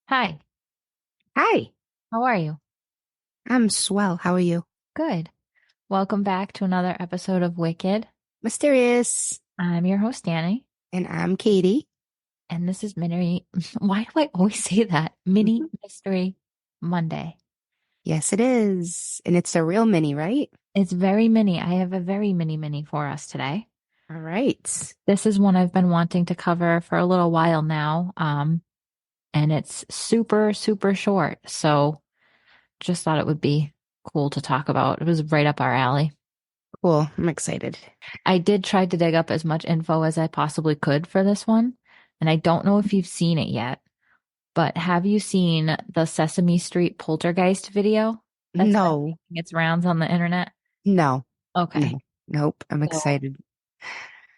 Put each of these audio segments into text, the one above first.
Hi, Hi, how are you? I'm swell. How are you? Good. Welcome back to another episode of Wicked. Mysterious. I'm your host, Danie, And I'm Katie. and this is Mini. Why do I always say that? Mini Mhm. Mystery Monday. Yes, it is. And it's a real mini, right? It's very mini. I have a very mini for us today. All right. This is one I've been wanting to cover for a little while now, and it's super short. So just thought it would be cool to talk about. It was right up our alley. Cool. I'm excited. I did try to dig up as much info as I possibly could for this one, and I don't know if you've seen it yet, but have you seen the Sesame Street Poltergeist video that's been No, making its rounds on the internet? no, Okay. no, nope. I'm So excited.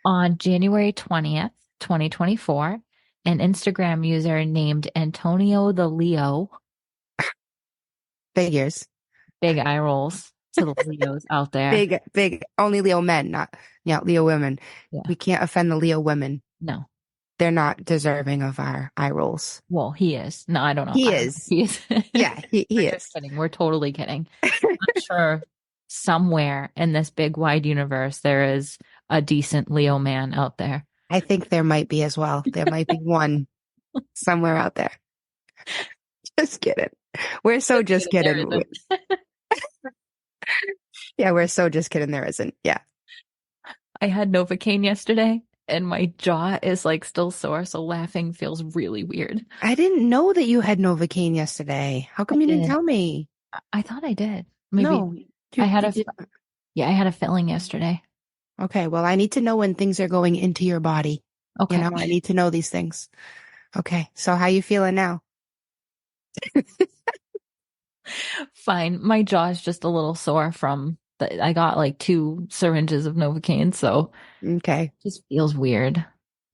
on January 20th, 2024, an Instagram user named Antonio the Leo, Figures. big eye rolls to the Leos out there. Big. Only Leo men, not, yeah, Leo women. Yeah, We can't offend the Leo women. no. They're not deserving of our eye rolls. Well, he is. No, I don't know. I He don't know if is. he is. Yeah, We're he just is. kidding. We're totally kidding. I'm sure somewhere in this big wide universe there is a decent Leo man out there. I think there might be as well. There might be one somewhere out there. Just kidding. We're so just There kidding. isn't. Yeah, we're so just kidding. There isn't. Yeah. I had Novocaine yesterday and my jaw is like still sore, so laughing feels really weird. I didn't know that you had Novocaine yesterday. How I come you didn't did. tell me? I thought I did. Maybe No, I had you a did. yeah, I had a filling yesterday. Okay, well, I need to know when things are going into your body. Okay. I need to know these things. Okay, so how you feeling now? Fine. My jaw is just a little sore from I got like 2 syringes of Novocaine, so Okay. it just feels weird.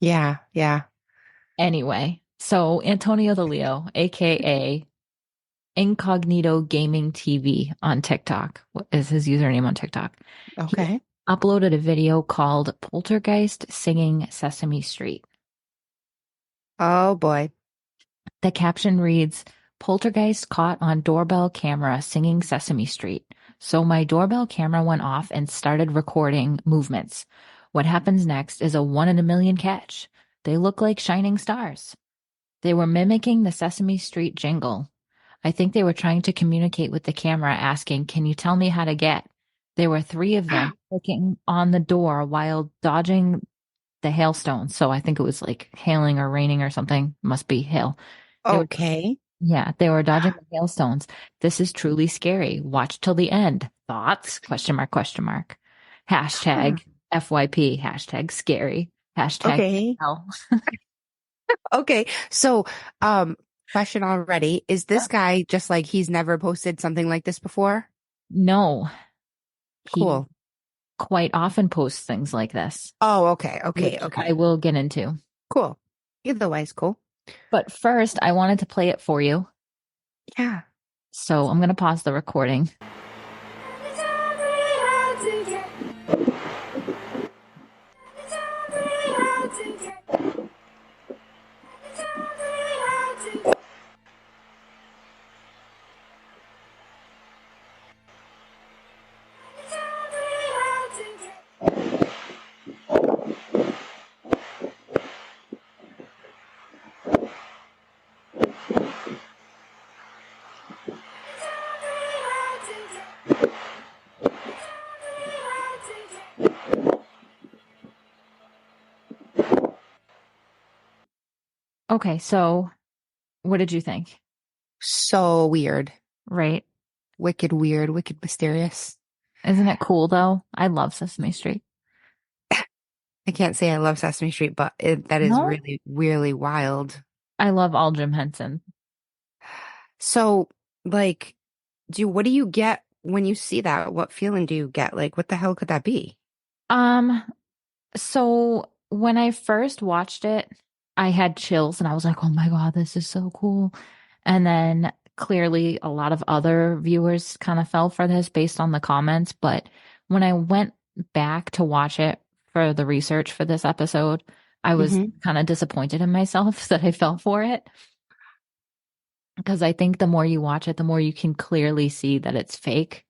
Yeah, yeah. Anyway, so Antonio the Leo, aka Incognito Gaming TV on TikTok, is his username on TikTok. He Okay. uploaded a video called Poltergeist Singing Sesame Street. Oh boy. The caption reads, Poltergeist caught on doorbell camera singing Sesame Street. So my doorbell camera went off and started recording movements. What happens next is a 1 in a million catch. They look like shining stars. They were mimicking the Sesame Street jingle. I think they were trying to communicate with the camera, asking, Can you tell me how to get? There were 3 of them clicking on the door while dodging the hailstones. So I think it was like hailing or raining or something. Must be hail. They were, Okay. yeah, they were dodging the hailstones. This is truly scary. Watch till the end. Thoughts? Question mark, question mark. Huh. Hashtag FYP, hashtag scary, hashtag Okay. hell. Okay. So, question already. Is this guy just like he's never posted something like this before? No, he Cool. quite often posts things like this, Oh, okay. Okay. which I Okay. will get into. Cool. Either way is cool. But first, I wanted to play it for you. Yeah. So I'm going to pause the recording. Okay, so what did you think? So weird. Right? Wicked weird, wicked mysterious. Isn't it cool though? I love Sesame Street. I can't say I love Sesame Street, but that is No? really, really wild. I love all Jim Henson. So, like, what do you get when you see that? What feeling do you get? Like, what the hell could that be? Um, so when I first watched it, I had chills and I was like, oh my God, this is so cool. And then clearly a lot of other viewers kind of fell for this based on the comments. But when I went back to watch it for the research for this episode, I was Hmm. kind of disappointed in myself that I fell for it. Because I think the more you watch it, the more you can clearly see that it's fake.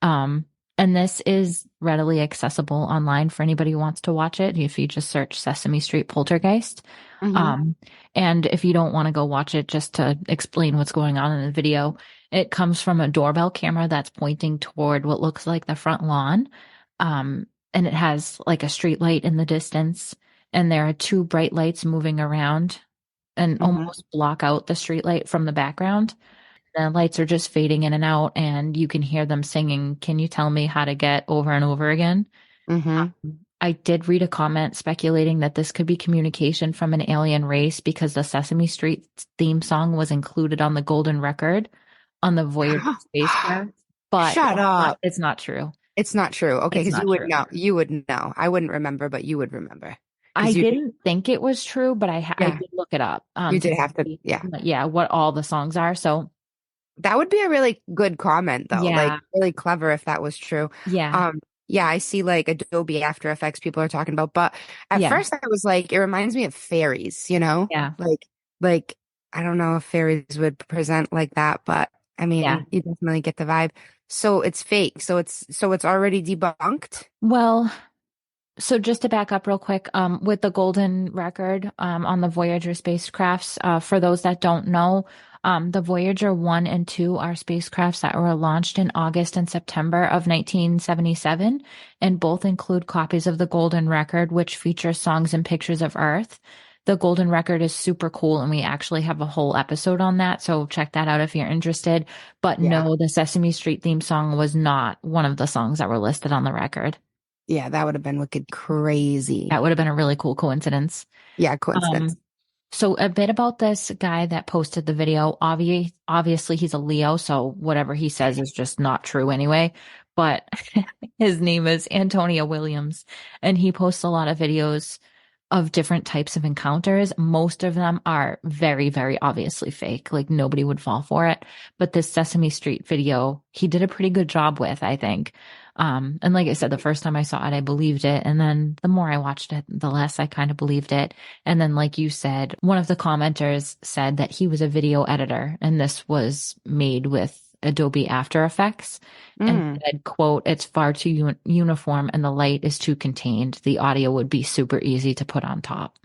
Um, and this is readily accessible online for anybody who wants to watch it. If you just search Sesame Street Poltergeist. Hmm. Um, and if you don't want to go watch it just to explain what's going on in the video, it comes from a doorbell camera that's pointing toward what looks like the front lawn. And it has like a street light in the distance, and there are two bright lights moving around and Hmm. almost block out the street light from the background. The lights are just fading in and out, and you can hear them singing, "Can you tell me how to get over and over again?" Hmm. I did read a comment speculating that this could be communication from an alien race because the Sesame Street theme song was included on the golden record on the Voyager spacecraft, but Shut up. it's not true. It's not true. Okay, It's because not you would true. know. You would know. I wouldn't remember, but you would remember. I Because didn't think it was true, but I yeah, did look it up you to did have to, see, yeah. yeah, what all the songs are. So That would be a really good comment though. Like yeah, really clever if that was true. yeah, Um, yeah, I see like Adobe After Effects people are talking about, but at yeah, first I was like, it reminds me of fairies, you know? yeah, Like I don't know if fairies would present like that, but I yeah. mean, you definitely get the vibe. So it's fake. So it's already debunked. Well, so just to back up real quick, with the golden record, on the Voyager spacecrafts, for those that don't know, the Voyager 1 and 2 are spacecrafts that were launched in August and September of 1977, and both include copies of the golden record, which features songs and pictures of Earth. The golden record is super cool, and we actually have a whole episode on that, so check that out if you're interested. But Yeah. no, the Sesame Street theme song was not one of the songs that were listed on the record. Yeah, that would have been wicked crazy. That would have been a really cool coincidence. Yeah, coincidence. Um, so a bit about this guy that posted the video. Obviously, he's a Leo, so whatever he says is just not true anyway. But his name is Antonia Williams, and he posts a lot of videos of different types of encounters. Most of them are very, very obviously fake. Like nobody would fall for it. But this Sesame Street video, he did a pretty good job with, I think. And like I said, the first time I saw it, I believed it. And then the more I watched it, the less I kind of believed it. And then, like you said, one of the commenters said that he was a video editor and this was made with Adobe After Effects and Mm, said, quote, "It's far too uniform and the light is too contained. The audio would be super easy to put on top."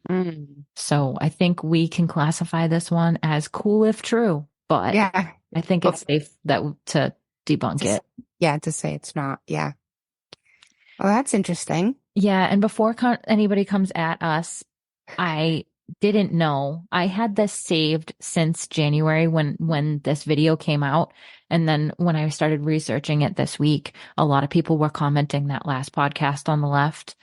mm. So I think we can classify this one as cool if true, but Yeah. I think But it's safe that to debunk to, it. yeah, to say it's not. Yeah. Oh, that's interesting. Yeah, and before anybody comes at us, I didn't know. I had this saved since January when this video came out, and then when I started researching it this week, a lot of people were commenting that last podcast on the left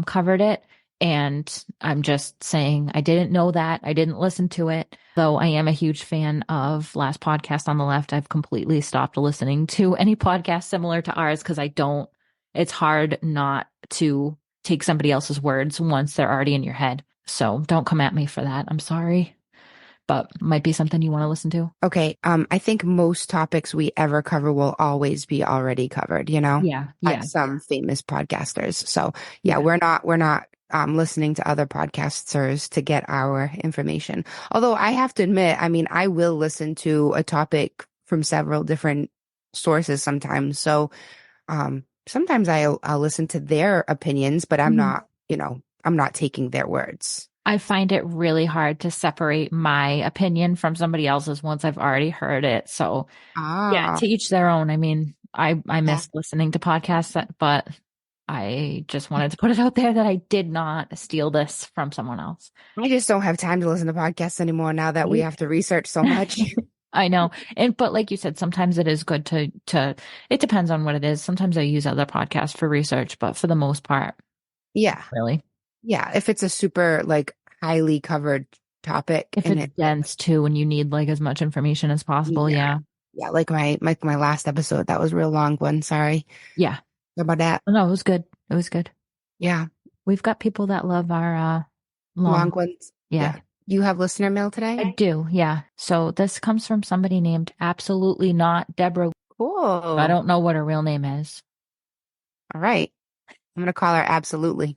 covered it, and I'm just saying I didn't know that. I didn't listen to it. Though I am a huge fan of Last Podcast on the Left, I've completely stopped listening to any podcast similar to ours because I don't. It's hard not to take somebody else's words once they're already in your head. So don't come at me for that. I'm sorry, but might be something you want to listen to. Okay. I think most topics we ever cover will always be already covered, you know, Yeah, by yeah, some famous podcasters. So yeah, yeah. we're not listening to other podcasters to get our information. Although I have to admit, I mean, I will listen to a topic from several different sources sometimes. So sometimes I'll listen to their opinions, but I'm Mhm. not, I'm not taking their words. I find it really hard to separate my opinion from somebody else's once I've already heard it. So yeah, Ah, to each their own. I mean, I yeah. miss listening to podcasts, but I just wanted to put it out there that I did not steal this from someone else. I just don't have time to listen to podcasts anymore now that we Right? have to research so much. I know. And but like you said, sometimes it is good to it depends on what it is. Sometimes I use other podcasts for research, but for the most part, Yeah. really. Yeah. If it's a super like highly covered topic. If And it's it, dense too, and you need like as much information as possible. yeah, Yeah. yeah, like my last episode, that was a real long one. Sorry Yeah. about that. No, it was good. It was good. Yeah, We've got people that love our long long. ones. Yeah. Yeah. You have listener mail today? I do. Yeah. So this comes from somebody named Absolutely Not Deborah. I Cool. don't know what her real name is. All right. I'm gonna call her absolutely.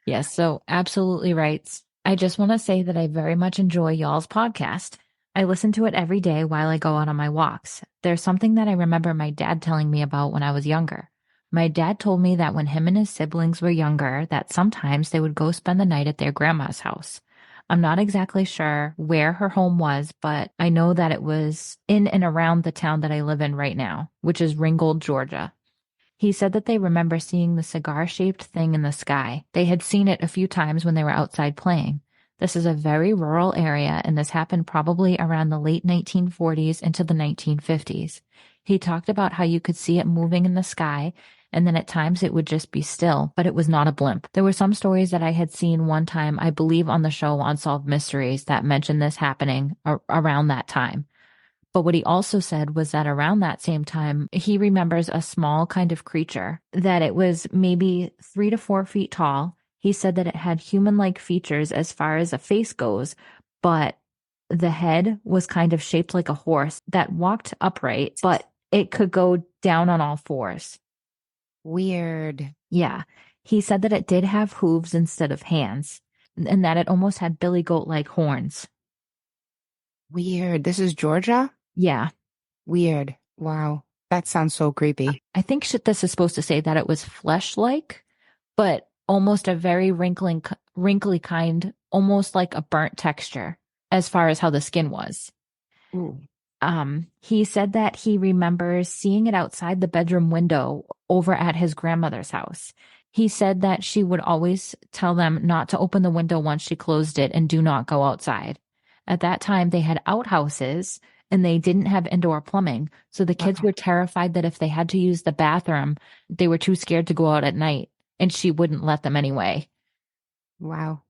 Yes, so absolutely writes, I just want to say that I very much enjoy y'all's podcast. I listen to it every day while I go out on my walks. There's something that I remember my dad telling me about when I was younger. My dad told me that when him and his siblings were younger, that sometimes they would go spend the night at their grandma's house. I'm not exactly sure where her home was, but I know that it was in and around the town that I live in right now, which is Ringgold, Georgia. He said that they remember seeing the cigar-shaped thing in the sky. They had seen it a few times when they were outside playing. This is a very rural area, and this happened probably around the late 1940s into the 1950s. He talked about how you could see it moving in the sky, and then at times it would just be still, but it was not a blimp. There were some stories that I had seen one time, I believe on the show Unsolved Mysteries, that mentioned this happening around that time. But what he also said was that around that same time, he remembers a small kind of creature, that it was maybe 3 to 4 feet tall. He said that it had human-like features as far as a face goes, but the head was kind of shaped like a horse that walked upright, but it could go down on all fours. Weird. Yeah. He said that it did have hooves instead of hands, and that it almost had billy goat-like horns. Weird. This is Georgia? Yeah. Weird. Wow. That sounds so creepy. I think this is supposed to say that it was flesh-like, but almost a very wrinkly kind, almost like a burnt texture as far as how the skin was. Ooh. He said that he remembers seeing it outside the bedroom window over at his grandmother's house. He said that she would always tell them not to open the window once she closed it and do not go outside. At that time, they had outhouses and they didn't have indoor plumbing. So the kids were terrified that if they had to use the bathroom, they were too scared to go out at night, and she wouldn't let them anyway. Wow.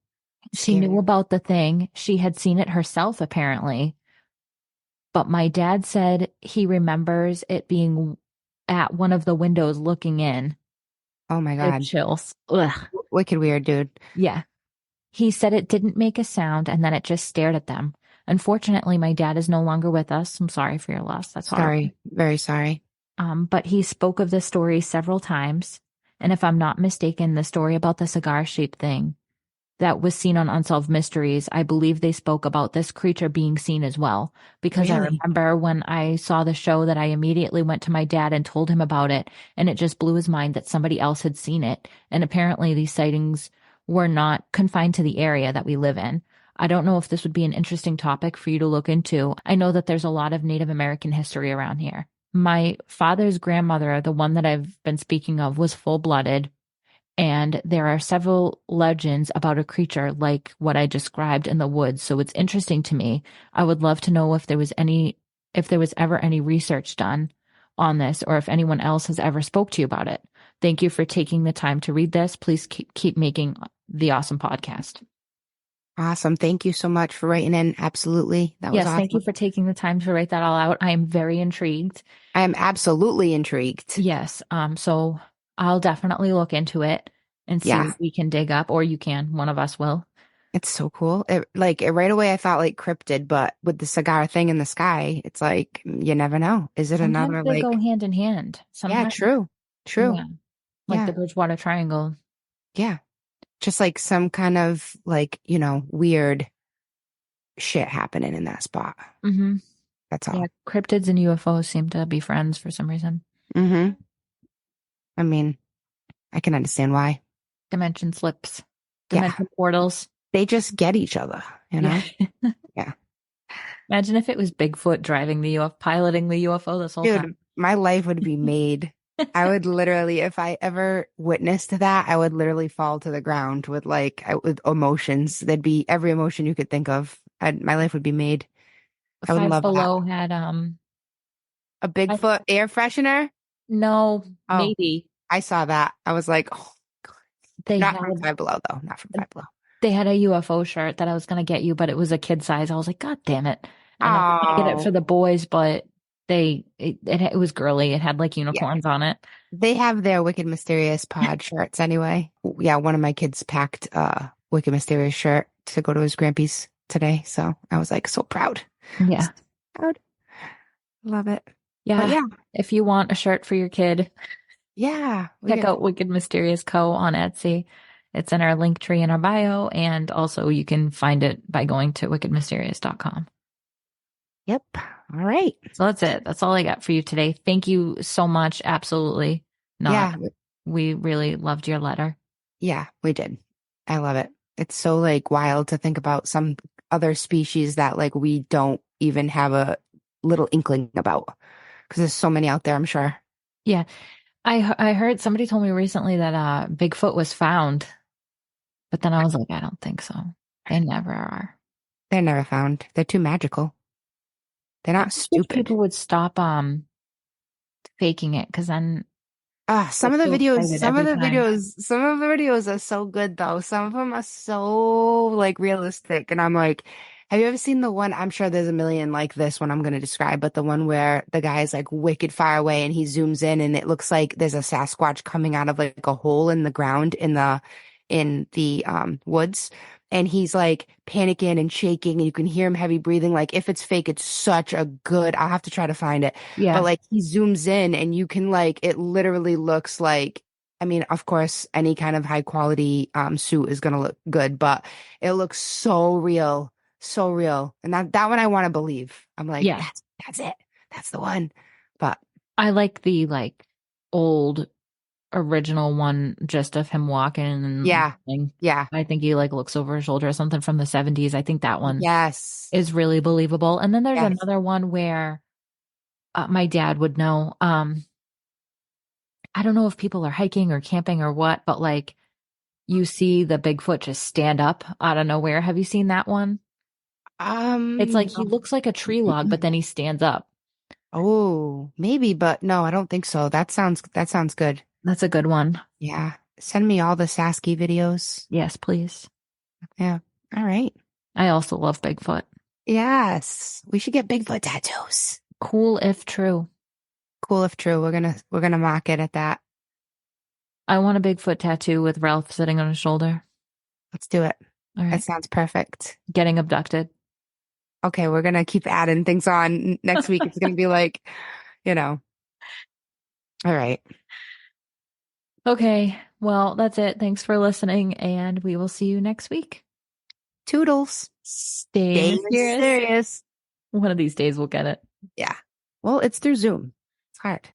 She knew Scary. about the thing. She had seen it herself, apparently. But my dad said he remembers it being at one of the windows looking in. Oh my I have God. chills. Ugh. Wicked weird, dude. Yeah. He said it didn't make a sound and then it just stared at them. Unfortunately, my dad is no longer with us. I'm sorry for your loss. That's horrible. Sorry. Very sorry. But he spoke of this story several times. And if I'm not mistaken, the story about the cigar-shaped thing that was seen on Unsolved Mysteries, I believe they spoke about this creature being seen as well. Because I Really? remember when I saw the show that I immediately went to my dad and told him about it, and it just blew his mind that somebody else had seen it. And apparently these sightings were not confined to the area that we live in. I don't know if this would be an interesting topic for you to look into. I know that there's a lot of Native American history around here. My father's grandmother, the one that I've been speaking of, was full-blooded. And there are several legends about a creature like what I described in the woods. So it's interesting to me. I would love to know if there was ever any research done on this, or if anyone else has ever spoke to you about it. Thank you for taking the time to read this. Please keep making the awesome podcast. Awesome. Thank you so much for writing in. Absolutely. That was Yes, awesome. thank you for taking the time to write that all out. I am very intrigued. I am absolutely intrigued. Yes. So I'll definitely look into it and see Yeah. what we can dig up, or you can. One of us will. It's so cool. Right away I thought like cryptid, but with the cigar thing in the sky, it's like you never know. Is it Sometimes another they like go hand in hand. yeah, Sometimes, true. True. yeah, like Yeah. the Bridgewater Triangle. Yeah. Just like some kind of like, weird shit happening in that spot. Mm-hmm. That's all. Yeah, cryptids and UFOs seem to be friends for some reason. Mm-hmm. I mean, I can understand why. Dimension slips, Yeah. dimension portals. They just get each other, you know? Yeah. Yeah. Imagine if it was Bigfoot driving the UFO, piloting the UFO this whole Dude, time. my life would be made. I would literally, if I ever witnessed that, I would literally fall to the ground with with emotions. There'd be every emotion you could think of. My life would be made. I would Five love that. Below had A Bigfoot air freshener? no, Oh, maybe I saw that. I was like, oh, they not had from Five Below though. Not from Five Below. They had a UFO shirt that I was gonna get you, but it was a kid size. I was like, God damn it. And I was gonna get it for Oh, the boys, but it was girly. It had like yeah. unicorns on it. They have their Wicked Mysterious Pod shirts anyway. Yeah, one of my kids packed a Wicked Mysterious shirt to go to his Grampy's today. So I was like so proud. Yeah. So proud. Love it. But Yeah. yeah, If you want a shirt for your kid, yeah. check out Wicked Mysterious Co. on Etsy. It's in our link tree in our bio, and also you can find it by going to wickedmysterious.com. Yep. All right. So that's it. That's all I got for you today. Thank you so much. Absolutely not. Yeah. We really loved your letter. Yeah, we did. I love it. It's so like wild to think about some other species that like we don't even have a little inkling about because there's so many out there, I'm sure. Yeah. I heard somebody told me recently that Bigfoot was found, but then I was like, I don't think so. They never are. They're never found. They're too magical. They're I not wish stupid. people would stop faking it because then Ah, get so excited every time. some of the videos are so good though. Some of them are so like realistic. And I'm like, have you ever seen the one? I'm sure there's a million like this one I'm going to describe, but the one where the guy is like wicked far away and he zooms in and it looks like there's a Sasquatch coming out of like a hole in the ground in the woods. And he's like panicking and shaking and you can hear him heavy breathing. Like if it's fake, it's such a good, I'll have to try to find it. But Yeah. like he zooms in and you can like it literally looks like I mean, of course, any kind of high quality suit is gonna look good, but it looks so real, so real. And that one I want to believe. I'm like, Yeah. that's it. That's the one. But I like the old original one just of him walking and yeah, yeah, I think he like looks over his shoulder or something from the 70s. I think that one yes, is really believable. And then there's yes. another one where my dad would know. I don't know if people are hiking or camping or what, but like you see the Bigfoot just stand up out of nowhere. Have you seen that one? It's like he No. looks like a tree log, but then he stands up. Oh, maybe, but no, I don't think so. That sounds good. That's a good one. Yeah. Send me all the Sasky videos. Yes, please. Yeah. All right. I also love Bigfoot. Yes. We should get Bigfoot tattoos. Cool if true. Cool if true. We're gonna mock it at that. I want a Bigfoot tattoo with Ralph sitting on his shoulder. Let's do it. All That right. sounds perfect. Getting abducted. Okay, we're gonna keep adding things on. Next week it's gonna be like, you know. All right. Okay. Well, that's it. Thanks for listening, and we will see you next week. Toodles. Stay Stay mysterious. mysterious. One of these days we'll get it. Yeah. Well, it's through Zoom. It's hard.